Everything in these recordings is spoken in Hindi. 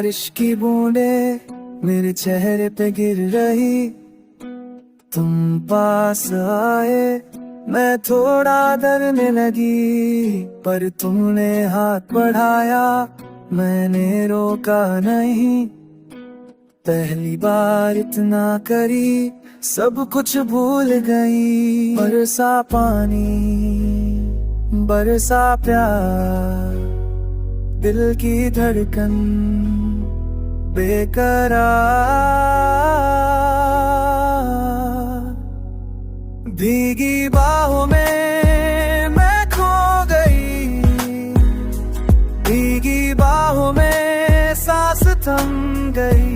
बारिश की बूंदें मेरे चेहरे पे गिर रही, तुम पास आए मैं थोड़ा डरने लगी, पर तुमने हाथ बढ़ाया मैंने रोका नहीं। पहली बार इतना करी सब कुछ भूल गई, बरसा पानी बरसा प्यार, दिल की धड़कन बेकरार, भीगी बाहों में मैं खो गई, भीगी बाहों में सांस थम गई,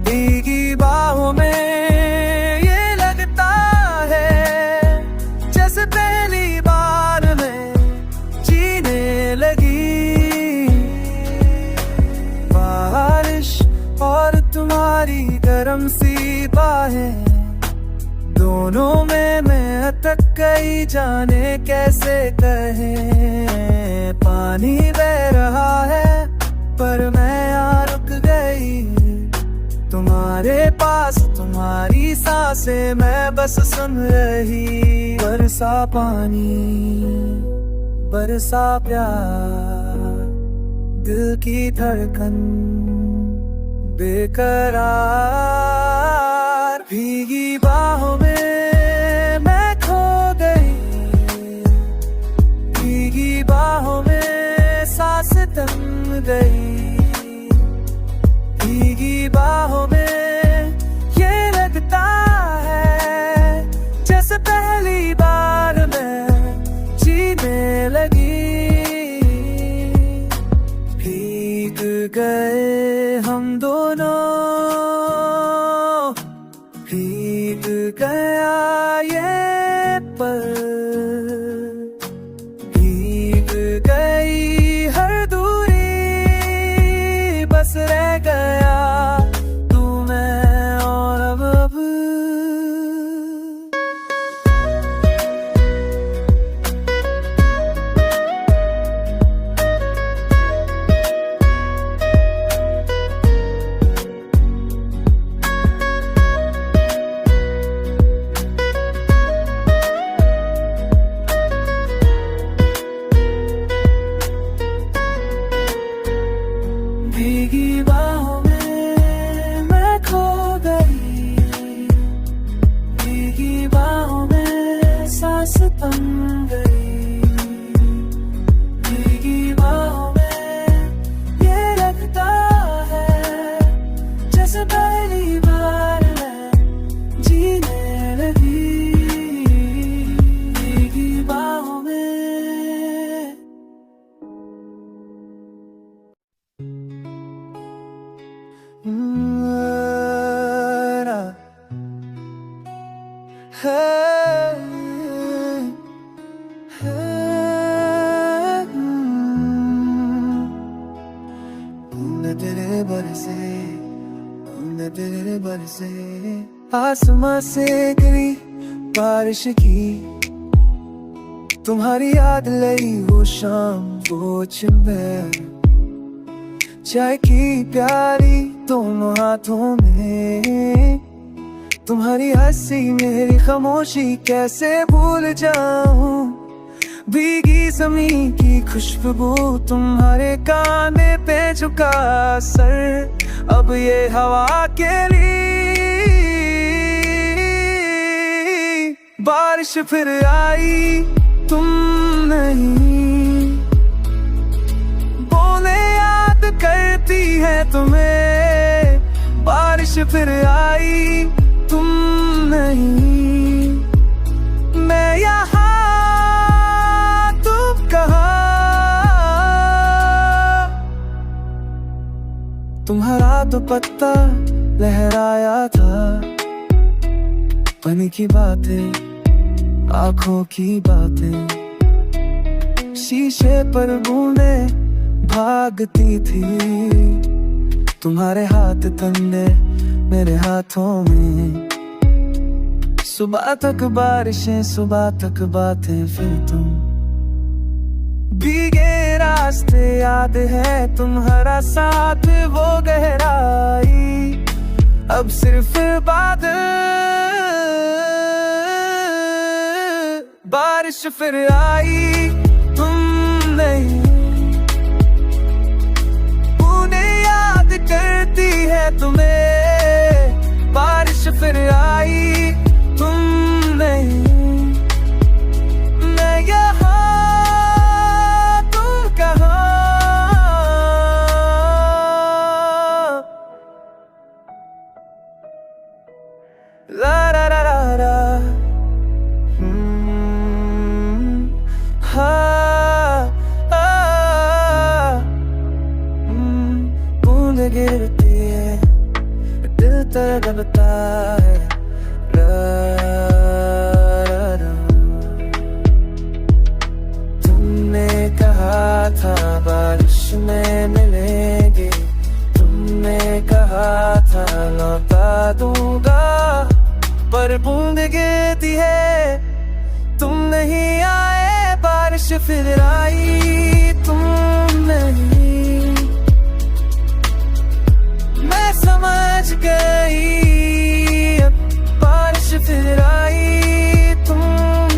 भीगी बाहों में ये लगता है जैसे पहली बार मैं जीने लगी। बारिश और तुम्हारी गर्म सी बाहें, दोनों में मैं अटक गई जाने कैसे कहें। पानी बह रहा है पर मैं यहाँ रुक गई, तुम्हारे पास तुम्हारी सांसें मैं बस सुन रही। बरसा पानी बरसा प्यार, दिल की धड़कन बेकरार, भीगी बाहों में मैं खो गई, भीगी बाहों में सांस थम गई, भीगी बाहों में ये लगता है जैसे पहली बार मैं जीने लगी। भीग गए हम दोनों, भीग गया ये पल, भीग गई हर दूरी, बस रह गया तू मैं और अब। भीगी बाहों में मैं खो गई, भीगी बाहों में सांस थम गई, भीगी बाहों में ये लगता है जैसे पहली बार मैं जीने लगी। भीगी बाहों में तेरे बरसे तेरे बरसे आसमां से गिरी बारिश की, तुम्हारी याद लई वो शाम वो चिंबर, चाय की प्याली दोनों हाथों में, तुम्हारी हंसी मेरी खामोशी कैसे भूल जाऊं। भीगी ज़मीन की खुशबू तुम्हारे काने पे झुका सर, अब ये हवा के लिए बारिश फिर आई तुम नहीं, बोले याद करती है तुम्हें, बारिश फिर आई तुम नहीं, मैं यहाँ तुम कहाँ। तुम्हारा तो पत्ता लहराया था, पानी की बातें आँखों की बातें, शीशे पर बूंदें भागती थी, तुम्हारे हाथ ठंडे मेरे हाथों में, सुबह तक बारिशें सुबह तक बातें, फिर तुम भीगे रास्ते याद है तुम्हारा साथ, वो गहराई अब सिर्फ बादल। बारिश फिर आई तुम नहीं, उन्हें याद करती है तुम्हें। बारिश फिर आई तुम नहीं, मैं यहाँ तुम कहाँ। ला ला ला ला ला, बूंद गिरती है दिल तड़पता है। तुमने कहा था बारिश में मिलेंगे, तुमने कहा था लौटा दूंगा, पर बूंद गिरती है तुम नहीं आए। बारिश फिर आई तुम नहीं, मैं समझ गई अब। बारिश फिर आई तुम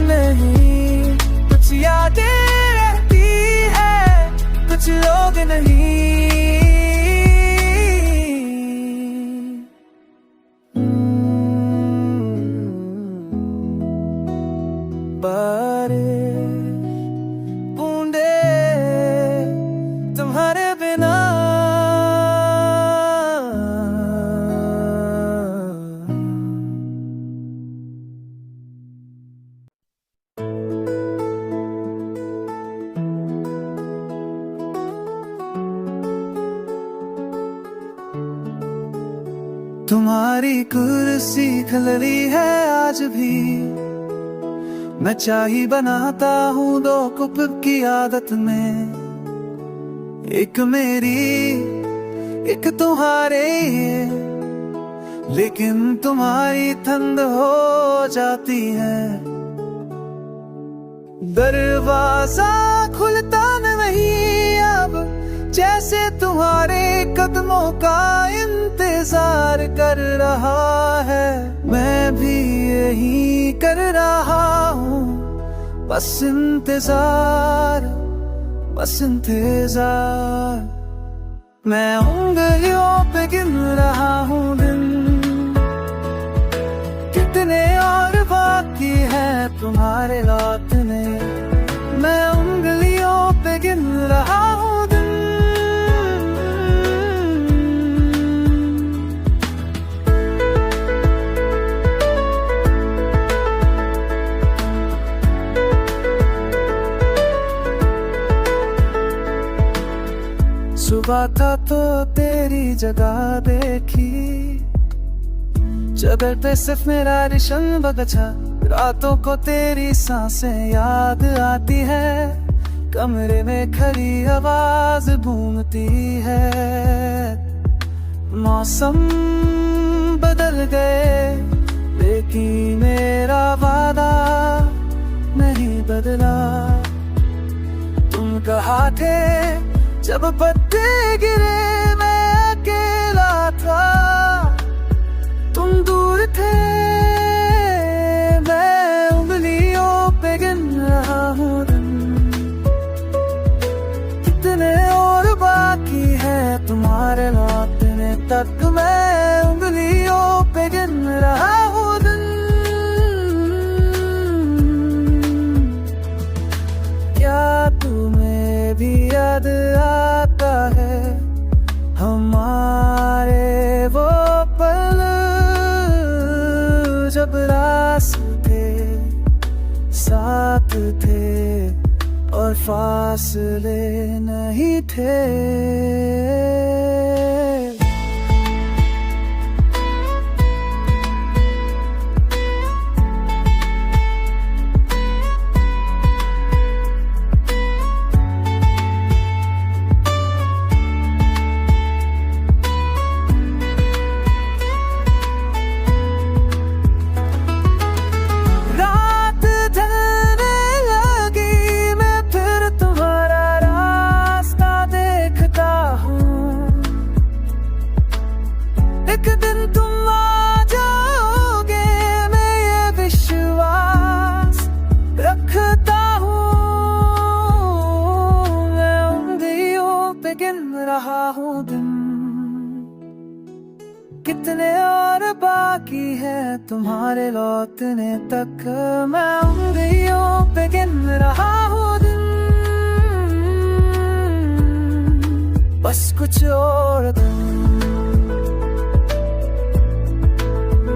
नहीं, कुछ यादें रहती है कुछ लोग नहीं। बारिश बूंदे तुम्हारे बिना, तुम्हारी कुर्सी खलरी है आज भी। मैं चाय बनाता हूँ दो कप की आदत में, एक मेरी एक तुम्हारे, लेकिन तुम्हारी ठंड हो जाती है। दरवाजा खुलता नहीं अब, जैसे तुम्हारे कदमों का इंतजार कर रहा है। मैं भी यही कर रहा हूँ, बस इंतजार बस इंतजार। मैं उंगलियों पे गिन रहा हूँ दिन, कितने और बाकी है तुम्हारे लौटने। मैं उंगलियों पे गिन रहा हूँ दिन, सुबह था तो तेरी जगह देखी, चादर पे सिर्फ मेरा रेशम बगचा। रातों को तेरी सांसें याद आती है, कमरे में खड़ी आवाज गूंजती है। मौसम बदल गए लेकिन मेरा वादा नहीं बदला। तुम कहा थे जब पत्ते गिरे मैं अकेला था, तुम दूर थे मैं उंगलियों पे गिन रहा हूँ दिन। कितने और बाकी है तुम्हारे लौटने तक, मैं उंगलियों पे गिन रहा हूँ दिन। क्या तुम्हें भी याद आता है हमारे वो पल, जब रास्ते साथ थे और फासले नहीं थे। रात ढलने लगी मैं फिर तुम्हारा तुम्हारे लौटने तक मैं उंगलियों पे गिन रहा हूँ दिन। बस कुछ और दिन,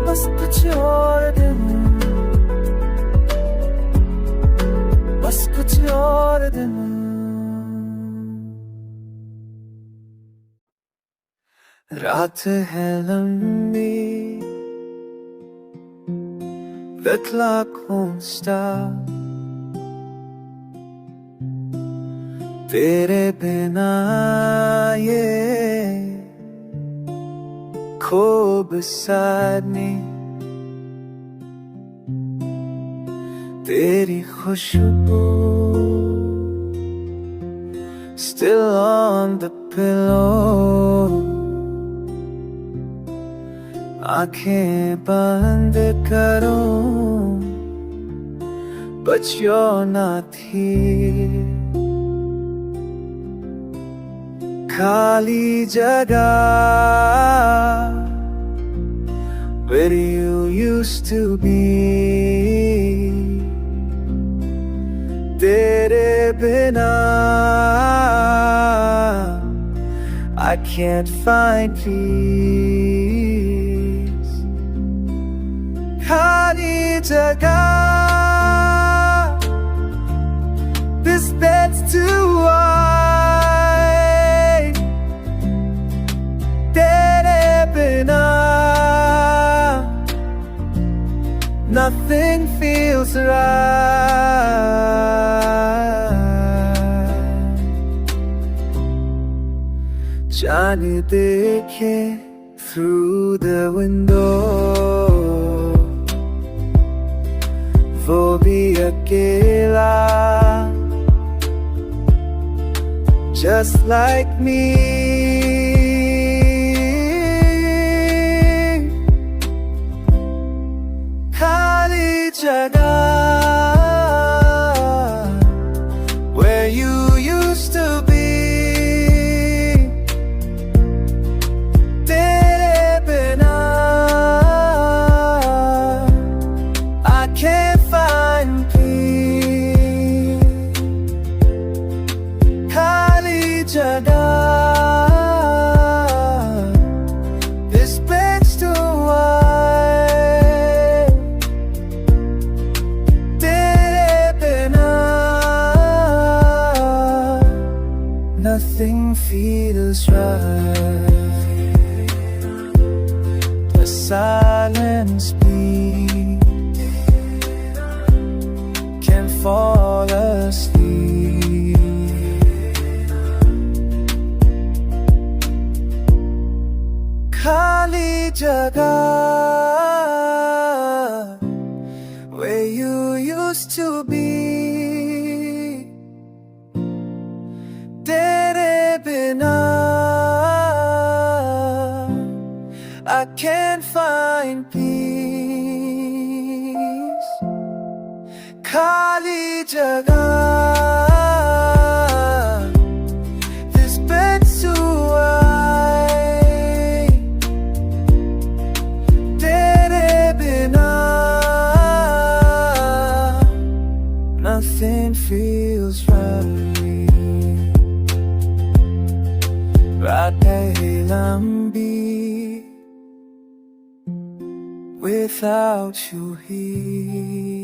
बस कुछ और दिन, बस कुछ और दिन। रात है लंबी with लाखों स्टार, तेरे बिना ये खूब सारनी, तेरी खुशबू still on the pillow। आंखें बंद करूं but you're not here। खाली जगह where you used to be, तेरे बिना I can't find peace। खाली जगह, this bed's too wide, तेरे बिना nothing feels right। जाने देखे through the window, वो भी अकेला just like me। खाली जगह where you used to be, तेरे बिना I can't find peace। खाली जगह, this bed's too wide, तेरे बिना nothing feels right। The silence speaks, can't fall asleep। खाली जगह where you used to be, तेरे बिना I can't find peace। खाली जगह, this bed's too wide, तेरे बिना nothing feels right। रात है लंबी without you here।